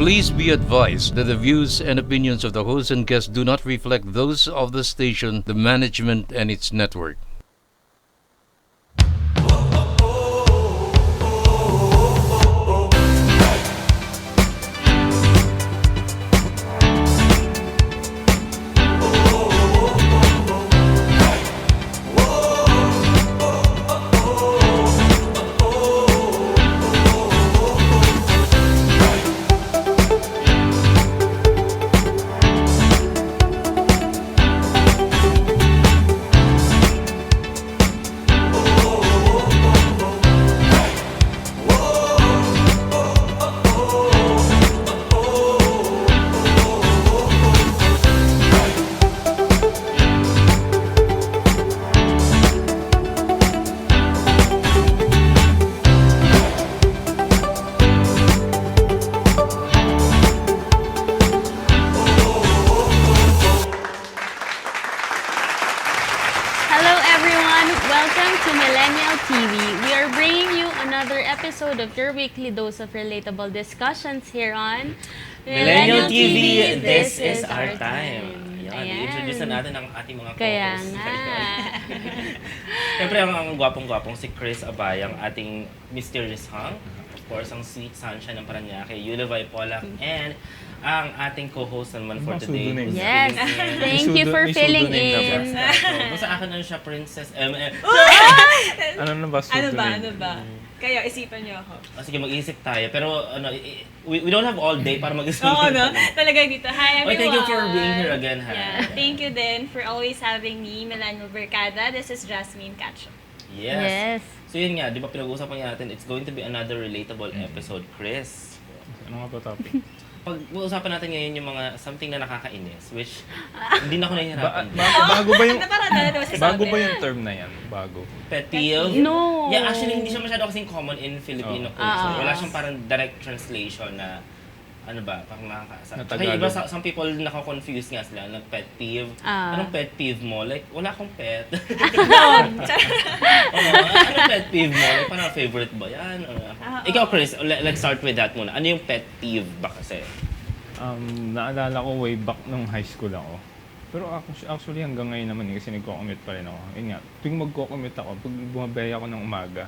Please be advised that the views and opinions of the host and guests do not reflect those of the station, the management, and its network. Hello everyone! Welcome to Millennial TV. We are bringing you another episode of your weekly dose of relatable discussions here on Millennial TV, this is our time. Yan, Ayan. i-introduce na natin ang ating mga Kaya co-hosts. nga. Siyempre, ang gwapong-gwapong si Chris Abay, ang ating mysterious hunk. Of course, ang sweet sunshine ng Paranaque, Yulivay Polak, and ang ating co-host naman for Ang today. pseudonym. who's Yes! filling in. Thank you for May filling pseudonym na in. So, sa akin ano siya, Princess M.M. Ano na ba? Ano ba? Kayo, isipan niyo ako. Sige, mag-iisip tayo. Pero, we don't have all day para mag-isip. Oo, no? Talagang dito. Hi, everyone! Thank you for being here again, ha? Yeah, thank you din for always having me, Milano Bercada. This is Jasmine Cacho. Yes. So yun nga, di ba pinag-uusapan natin, it's going to be another relatable episode, Chris. Ano nga ba topic? Pag-uusapan natin ngayon yung mga something na nakakainis, which hindi na ako nahihirapan. Bago ba yung Naparada bago ba yung term na yan? Bago. Pet peeve? No! Yeah, actually, hindi siya masyado kasing common in Filipino culture. Ah. Wala siyang parang direct translation na, ano ba, parang nakakaasa. Na Tsaka Tagalog. iba, some people nako-confuse nga sila ng pet peeve. Ah. Anong pet peeve mo? Like, wala akong pet. Anong pet peeve mo? Like, parang favorite ba yan? Ikaw, Chris, let's start with that muna. Ano yung pet peeve ba kasi? Naalala ko way back nung high school ako. Pero actually hanggang ngayon naman kasi nagko-commute pa rin ako. Yun nga, tuwing magko-commute ako, pag bumabay ako ng umaga,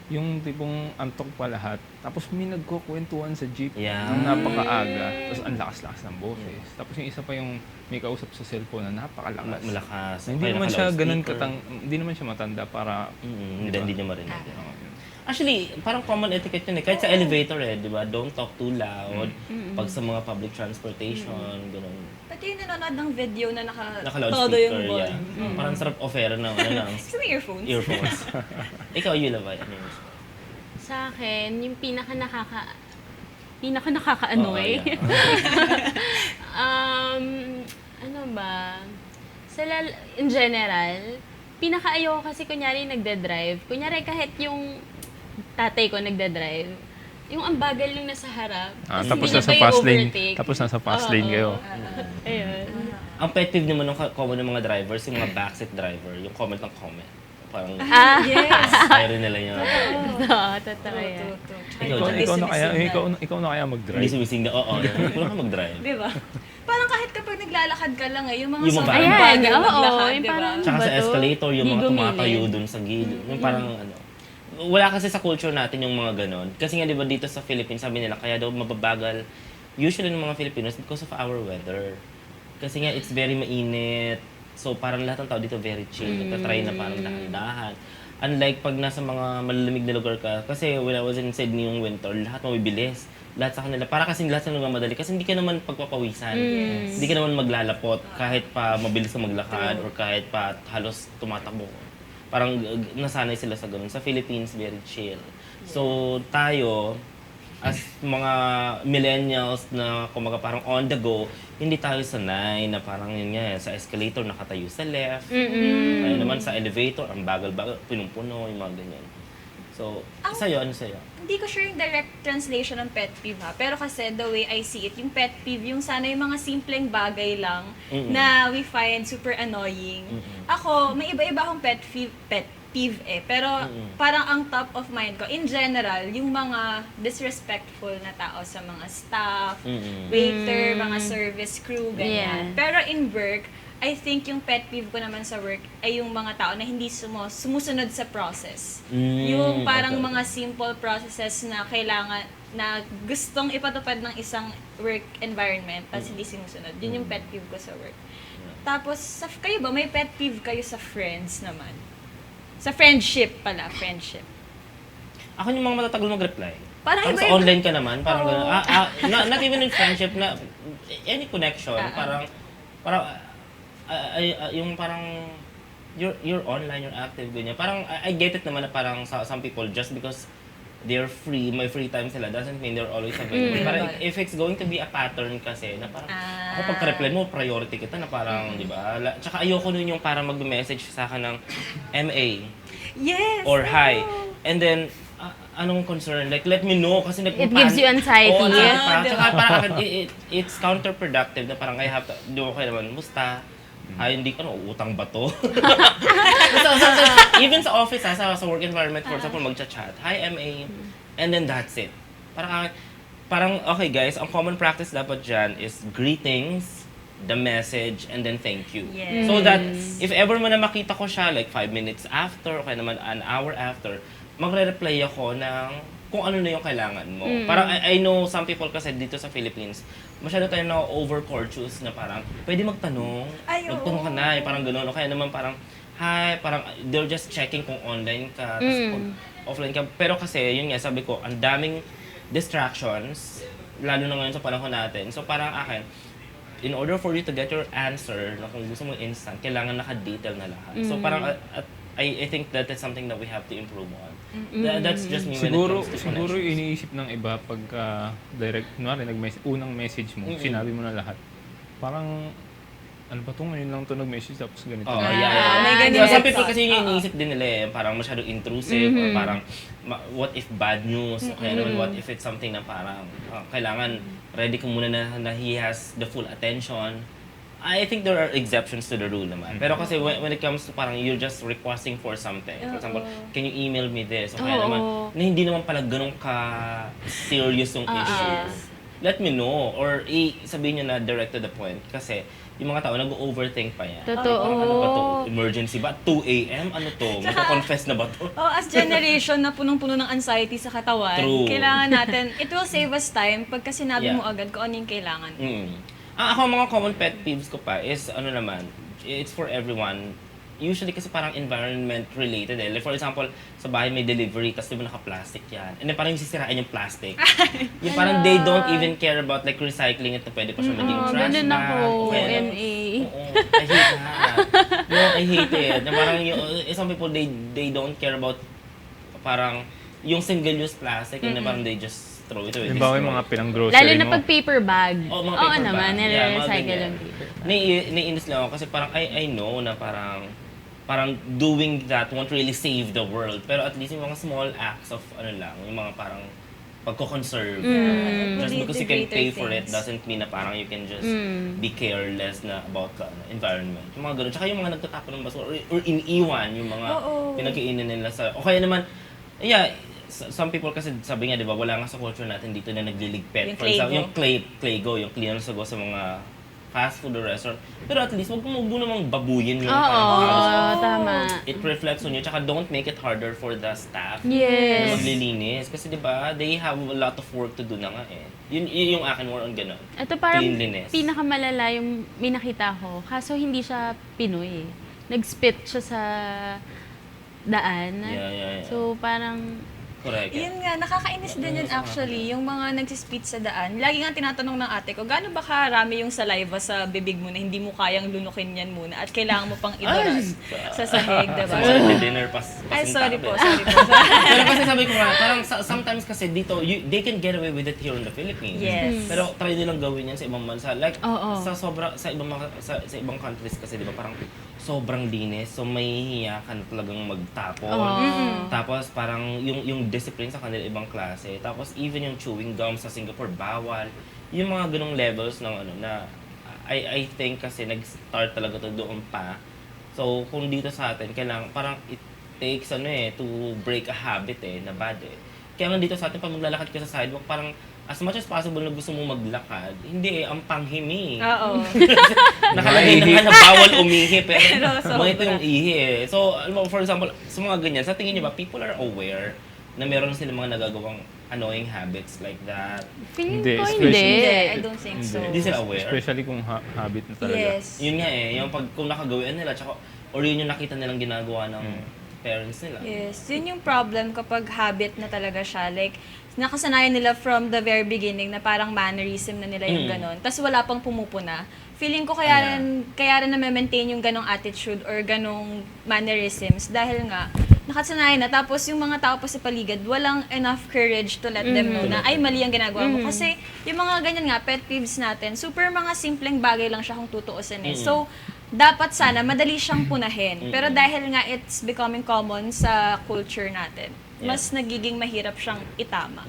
yung tipong antok pa lahat, tapos may nagkukwentuhan sa jeep Yeah. ng napakaaga, tapos ang lakas-lakas ng boses. Tapos yung isa pa yung may kausap sa cellphone na napakalakas. Malakas. Na hindi Kaya naman siya ganun naka-loudspeaker. hindi naman siya matanda para Hindi niya marinig. Oo, yun. Actually, parang common etiquette yun eh. Kahit sa elevator di ba? Don't talk too loud. Pag sa mga public transportation, gano'n. Pati yung nanonood ng video na todo Naka-loudspeaker, yung volume. yeah. Parang sarap offer na, Gusto mo earphones? earphones. Ikaw, Yulabay, ano yun? Sa akin, yung pinaka nakaka-annoy. Oo, yeah. Ano ba? In general, pinaka-ayaw ko kasi kunyari nagde-drive. Kunyari kahit yung tatay ko nagde-drive, yung ang bagal yung nasa harap. Tapos hindi nasa pa yung fast lane. overtake. Tapos nasa fast lane kayo. Ayun. Ang pet peeve naman ng common ng mga drivers, yung mga backseat driver, yung comment ng comment. Parang, Yes! mayroon nila yun. Oo, totoo yan. Ikaw na kaya Hindi mag-drive. sumising na, oo, wala ka mag-drive. Di ba? Parang kahit kapag naglalakad ka lang yung mga Yung sobrang mabagal. bagal Ayan, oo, maglakad, yung di ba? parang- Tsaka Ano sa ba to? escalator, yung Di mga gumilid. tumatayo dun sa gilid. Yung parang ano. Wala kasi sa culture natin yung mga ganon. Kasi nga di ba dito sa Philippines, sabi nila, kaya daw mababagal usually ng mga Filipinos because of our weather. Kasi nga it's very mainit. So parang lahat ng tao dito very chill. Nagtatry na parang dahan-dahan. Unlike pag nasa mga malalamig na lugar ka, kasi when I was in Sydney yung winter, lahat mabibilis. Lahat sa kanila. Para kasi lahat na nagmamadali. Kasi hindi ka naman pagpapawisan. Hindi ka naman maglalapot kahit pa mabilis ka maglakad or kahit pa halos tumatakbo. Parang nasanay sila sa ganun. Sa Philippines, very chill. So tayo, as mga millennials na kumaga parang on the go, hindi tayo sanay na parang yun nga, sa escalator nakatayo sa left. Kaya naman sa elevator, ang bagal-bagal, punong-puno, yung mga ganyan. So, sa'yo, ano sa'yo? Hindi ko sure yung direct translation ng pet peeve ha. Pero kasi the way I see it, yung pet peeve, yung sana yung mga simpleng bagay lang na we find super annoying. Ako, may iba-iba akong pet peeve pero parang ang top of mind ko, in general, yung mga disrespectful na tao sa mga staff, waiter, mga service crew, ganyan. Yeah. Pero in work, I think yung pet peeve ko naman sa work ay yung mga tao na hindi sumusunod sa process. Yung parang okay. mga simple processes na kailangan, na gustong ipatupad ng isang work environment tapos hindi sinusunod. Yun yung pet peeve ko sa work. Tapos, kayo ba, may pet peeve kayo sa friends naman? Sa friendship pala, friendship. Ako yung mga matatagal mag-reply. Parang Sa iba-iba. online ka naman, parang Oo. gano'n. Not even in friendship, na any connection, parang yung parang, you're online, you're active, ganyan. Parang, I get it naman na parang some people, just because they're free, may free time sila, doesn't mean they're always available. Parang if it's going to be a pattern kasi, na parang, ako pagka-reply mo, priority kita na parang, di ba? Tsaka ayoko nun yung parang mag-message sa akin ng MA Yes! or hi. And then, anong concern? Like, let me know kasi It gives you anxiety. Oo, anxiety pa. Diba? Tsaka parang it's counterproductive na parang I have to, di ko kayo naman, musta? Ay, hindi ka na, utang ba to? Even sa office, sa work environment, for example, magchat-chat, hi MA, and then that's it. Parang, okay guys, ang common practice dapat dyan is greetings, the message, and then thank you. Yes. So that, if ever mo na makita ko siya, like 5 minutes after, o kaya naman an hour after, magre-reply ako ng kung ano na yung kailangan mo. Parang, I know some people kasi dito sa Philippines, masyado tayo na over-cautious na parang, pwede magtanong, Ay, oo. magtanong ka na, parang gano'n. O kaya naman parang, hi, parang they're just checking kung online ka, tapos kung offline ka. Pero kasi, yun nga, sabi ko, ang daming distractions, lalo na ngayon sa panahon natin. So parang akin, in order for you to get your answer, na kung gusto mo instant, kailangan naka-detail na lahat. So parang, I think that is something that we have to improve on. That's just me when it Siguro, comes to siguro connections. iniisip ng iba pagka direct, kunwari, unang message mo, sinabi mo na lahat. Parang, ano ba to, ngayon lang to nag-message tapos ganito. Oh, na. yeah. may ganun Some din. people kasi yung iniisip din nila eh, parang masyadong intrusive, or parang, what if bad news, o kaya naman what if it's something na parang, kailangan ready ka muna na he has the full attention. I think there are exceptions to the rule naman. Pero kasi when it comes to parang you're just requesting for something. For example, can you email me this? O kaya naman, na hindi naman pala ganun ka-serious yung issue. Let me know. Or sabihin nyo na direct to the point. Kasi yung mga tao nag-overthink pa yan. Totoo. Ano ba to? Emergency ba? 2 a.m.? Ano to? Magko-confess na ba to? Oh, as generation na punong-puno ng anxiety sa katawan, True. kailangan natin, it will save us time pagka sinabi Yeah. mo agad kung ano yung kailangan. Ako, mga common pet peeves ko pa is, ano naman, it's for everyone. Usually kasi parang environment related eh. Like for example, sa bahay may delivery, tapos di ba naka-plastic yan. And then parang sisirain yung plastic. Yung parang they don't even care about like recycling it na pwede pa siya maging trash ganun bag. ako, o kaya naman- NA. Oo, I hate that. No, I hate it. Na parang some people, they don't care about parang yung single-use plastic and then parang they just throw it away. Halimbawa yung destroy. mga pinang-grocery Lalo na mo. pag paper bag. Oo, mga Oo paper naman, bag. Yeah, mga nire-recycle ganyan. yung paper bag. Naiinis lang ako kasi parang I know na parang doing that won't really save the world. Pero at least yung mga small acts of ano lang, yung mga parang pagko-conserve. Just because you can pay for it doesn't mean na parang you can just be careless na about the environment. Yung mga ganun. Tsaka yung mga nagtatapon ng basura or iniiwan yung mga pinagkainan nila sa... O kaya naman, yeah, some people kasi sabi nga, di ba, wala nga sa culture natin dito na nagliligpit. Yung For example, Claygo. yung Claygo, yung cleaner sago sa mga fast food or restaurant. Pero at least, wag mo namang babuyin yung Oo, parang tama. it reflects on you. Tsaka don't make it harder for the staff na Yes. maglilinis. Kasi di ba, they have a lot of work to do na nga eh. Yun yung akin more on ganun. Ito parang Cleanliness. pinakamalala yung may nakita ko. Kaso hindi siya Pinoy eh. Nag-spit siya sa daan. Yeah. So parang, Correct. Yun nga, nakakainis din yun actually, yung mga nagsispit sa daan. Lagi nga tinatanong ng ate ko, gaano ba karami yung saliva sa bibig mo na hindi mo kayang lunukin yan muna at kailangan mo pang iduras sa sahig, diba? Sa dinner Ay, sorry po. Pero kasi sabi ko nga, parang sometimes kasi dito, they can get away with it here in the Philippines. Yes. Pero try nilang gawin yan sa ibang bansa. Like, Oo. sa ibang countries kasi, di ba, parang sobrang linis. So, may hiya ka na talagang magtapon. Tapos, parang yung discipline sa kanila ibang klase. Tapos, even yung chewing gum sa Singapore, bawal. Yung mga ganong levels ng ano na, I think kasi nag-start talaga to doon pa. So, kung dito sa atin, kailangan, parang it takes to break a habit na bad Kaya nga dito sa atin, pag maglalakad ka sa sidewalk, parang as much as possible na gusto mo maglakad, hindi ang panghimi. Oo. Nakalagay na nga na bawal umihi, pero sobra. mga ito yung ihi So, alam mo, for example, sa mga ganyan, sa tingin niyo ba, people are aware na meron silang mga nagagawang annoying habits like that? Feeling Hindi, ko especially- hindi. Hindi, I don't think so. Hindi sila aware? Especially kung habit na talaga. Yes. Yun nga yung kung nakagawian nila, tsaka, or yun yung nakita nilang ginagawa ng parents nila. Yes, yun yung problem kapag habit na talaga siya. Like, nakasanayan nila from the very beginning na parang mannerism na nila yung ganon. Tapos wala pang pumupuna. Feeling ko kaya rin na-maintain yung ganong attitude or ganong mannerisms dahil nga, nakasanayan na. Tapos yung mga tao pa sa paligid, walang enough courage to let them know na, ay, mali ang ginagawa mo. Kasi yung mga ganyan nga, pet peeves natin, super mga simpleng bagay lang siya kung tutuusin So, dapat sana madali siyang punahin. Pero dahil nga it's becoming common sa culture natin, mas nagiging mahirap siyang itama.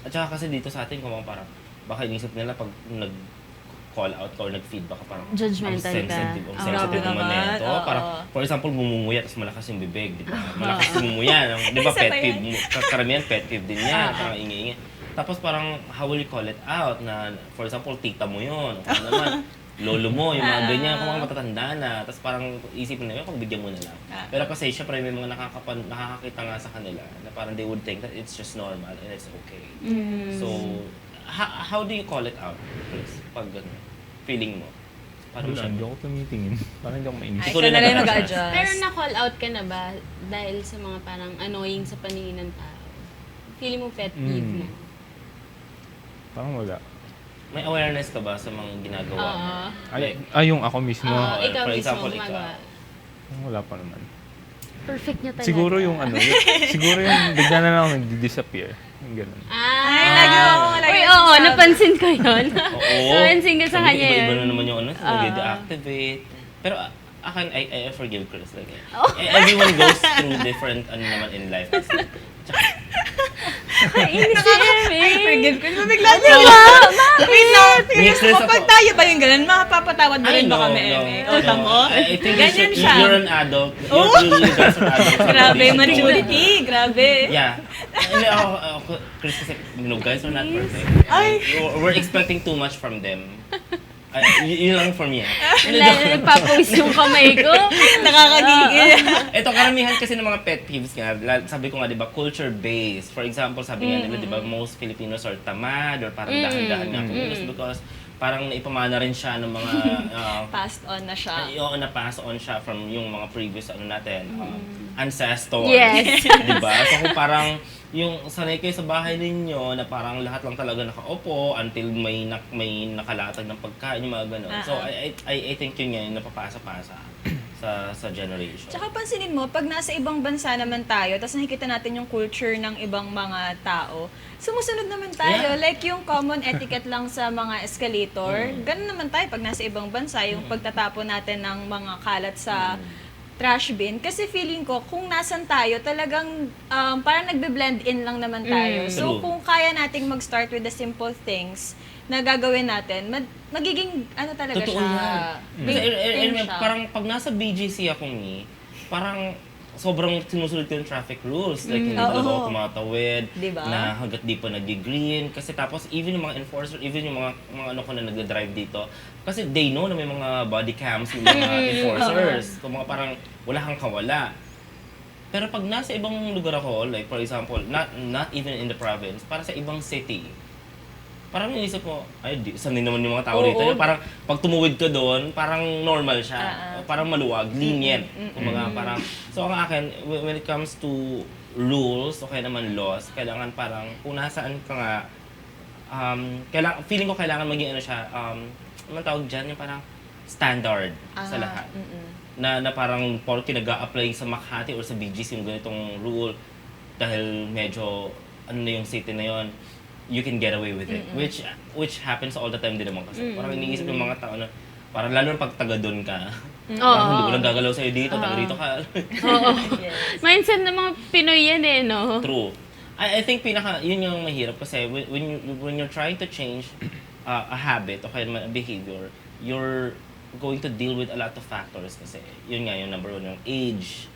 At saka kasi dito sa atin, kung parang, baka inisip nila pag nag-call out ka or nag-feedback ka, parang Judgmental ang sensitive, ka. ang sensitive Grabe naman naman, nito. oo. Parang, for example, mumumuya, tapos malakas yung bibig, di ba? Malakas mumuya. Di ba, Isa pet pa peeve yan. mo. Karamihan, pet peeve din yan. Parang ingi-ingi. Tapos parang, how will you call it out? Na, for example, tita mo yun. O kung naman, lolo mo, yung mga ganyan, kung mga matatanda na. Tapos parang isipin na yun, pagbigyan mo na lang. Pero kasi syempre may mga nakakakita nga sa kanila na parang they would think that it's just normal and it's okay. So, how do you call it out, Chris? Pag feeling mo? Paano mo Wala, siya? hindi ako tumitingin. Parang hindi ako mainis. Ay, Ikaw ikaw na na lang nag-adjust. mag-adjust. Pero na-call out ka na ba dahil sa mga parang annoying sa paningin ng tao? Feeling mo pet peeve mo? Parang wala. May awareness ka ba sa mga ginagawa mo? Yung ako mismo. Oo. Ikaw For mismo example, gumagawa. Wala pa naman. Perfect niya talaga. Siguro yung siguro yung bigla na lang ako nag-disappear. Yung ganun. Ay, lagi mo lagi Uy, oo, sinasabi. napansin ko yun. Oo. Napansin ko sa Sabi kanya iba-iba yun. na naman yung nag-deactivate. Pero akin, I forgive Chris. Like, everyone goes through different naman in life. Inis si Emmy. Forgive ko. Bigla niya. Wait lang. Seryoso, kapag tayo ba yung ganun, makapapatawad ba rin ba kami, Eme? O, tamo? I think Ganyan siya. you're an adult. You guys are adults. Grabe, You should know maturity. Grabe. that. Yeah. Hindi, ako, Chris, kasi, guys are not perfect. We're expecting too much from them. Yun lang for me. Nagpapawis yung kamay ko. Nakakagigil. Ito, karamihan kasi ng mga pet peeves nga, sabi ko nga, di ba, culture-based. For example, sabi nga nila, di ba, most Filipinos are tamad or parang dahan-dahan nga kumilos because parang naipamana rin siya ng mga Passed on na siya. oo, na-pass on siya from yung mga previous ancestors. Yes. Di ba? So kung parang yung sanay kayo sa bahay ninyo na parang lahat lang talaga nakaupo until may nakalatag ng pagkain, yung mga gano'n. So I think yun nga yung napapasa-pasa sa generation. Tsaka pansinin mo, pag nasa ibang bansa naman tayo, tapos nakikita natin yung culture ng ibang mga tao, sumusunod naman tayo. Yeah. Like yung common etiquette lang sa mga escalator, ganun naman tayo pag nasa ibang bansa, yung pagtatapon natin ng mga kalat sa trash bin. Kasi feeling ko, kung nasan tayo, talagang parang nagbe-blend in lang naman tayo. So True. kung kaya nating mag-start with the simple things na gagawin natin, magiging ano talaga Totoo siya. yan. Big Kasi, thing siya. parang pag nasa BGC ako parang sobrang sinusunod ko yung traffic rules. Like, hindi talaga ako tumatawid. Diba? Na hanggat di pa nag-green. Kasi tapos, even yung mga enforcer, even yung mga ano ko na nagda-drive dito, kasi they know na may mga body cams, yung mga enforcers. Kung mga parang wala kang kawala. Pero pag nasa ibang lugar ako, like for example, not even in the province, para sa ibang city, parang inisip ko, ay, sanay naman yung mga tao rito. Oo. Parang pag tumuwid ka doon, parang normal siya. Parang maluwag, lenient. Kumbaga, parang, so ang akin, when it comes to rules, o kaya naman laws, kailangan parang, kung nasaan ka nga, feeling ko kailangan maging ano siya, anong tawag dyan, yung parang standard sa lahat. Na parang porke nag-a-apply sa Makati or sa BGC yung ganitong rule, dahil medyo, ano na yung city na yon, you can get away with it. Which happens all the time din naman kasi. Parang iniisip yung mga tao na, parang lalo na pag taga doon ka, parang hindi ko lang gagalaw sa'yo dito, taga dito ka. Oo. Mindset ng mga Pinoy yan no? True. I think yun yung mahirap kasi when you're trying to change a habit o kaya naman a behavior, you're going to deal with a lot of factors kasi yun nga yung number one, yung age,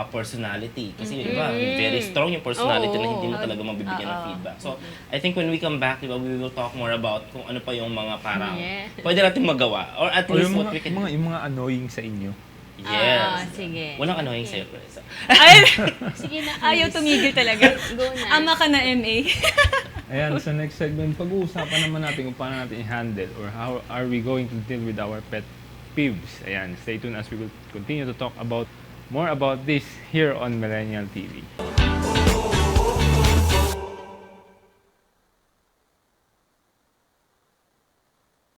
personality. Kasi yung iba, very strong yung personality na hindi mo talaga mabibigyan ng feedback. So, I think when we come back, diba, we will talk more about kung ano pa yung mga parang pwede natin magawa. Or at O least yung what we can... yung mga annoying sa inyo. Yes. Sige. Walang annoying sa'yo, Chris. Ay, Sige na. ayaw Chris. tumigil talaga. Go na. Ama ka na, MA. Ayan, sa next segment, pag-uusapan naman natin kung paano natin i-handle or how are we going to deal with our pet peeves. Ayan, stay tuned as we will continue to talk about more about this here on Millennial TV.